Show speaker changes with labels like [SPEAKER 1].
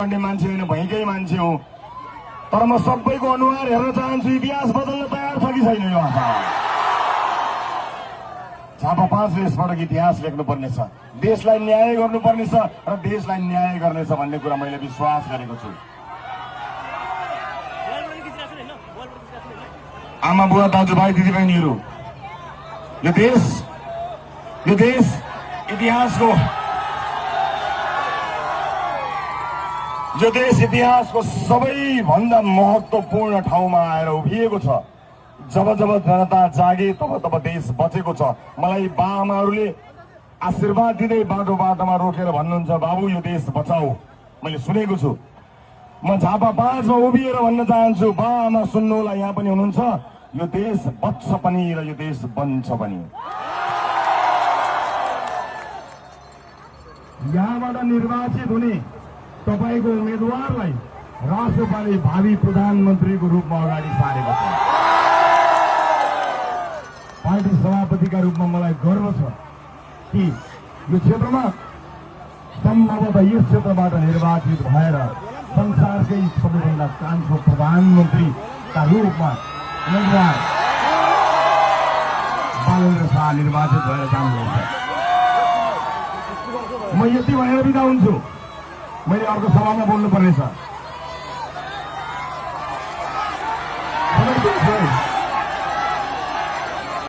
[SPEAKER 1] गर्ने मान्छे होइन, भएकै मान्छे हो। तर म सबैको अनुहार हेर्न चाहन्छु, इतिहास बदल्न तयार छ कि छैन यो आशा। झापा 5 यसपटक इतिहास लेख्नुपर्ने छ, देशलाई न्याय गर्नुपर्ने छ र देशलाई न्याय गर्नेछ भन्ने कुरा मैले विश्वास गरेको छु। आमा बुवा दाजुभाइ दिदीबहिनीहरू, यो देश इतिहासको सबैभन्दा महत्त्वपूर्ण ठाउँमा आएर उभिएको छ। जब जब जनता जागे तब तब देश बचेको छ। मलाई बाआमाहरूले आशीर्वाद दिँदै बाटो बाटोमा रोकेर भन्नुहुन्छ, बाबु यो देश बचाऊ। मैले सुनेको छु। म झापा 5 मा उभिएर भन्न चाहन्छु, बाआमा सुन्नु होला, यहाँ पनि हुनुहुन्छ, यो देश बच्छ पनि र यो देश बन्छ पनि। यहाँबाट निर्वाचित हुने तपाईको उम्मेदवारलाई राष्ट्रपाले भावी प्रधानमन्त्रीको रूपमा अगाडि सारेको छ। पार्टी सभापतिका रूपमा मलाई गर्व छ कि यो क्षेत्रमा सम्भवतः यस क्षेत्रबाट निर्वाचित भएर संसारकै सबैभन्दा कान्छो प्रधानमन्त्रीका रूपमा उम्मेदवार बालेन्द्र शाह निर्वाचित भएर जानुहुन्छ। म यति भनेर बिदा हुन्छु, मैले अर्को सभामा बोल्नु पर्नेछ।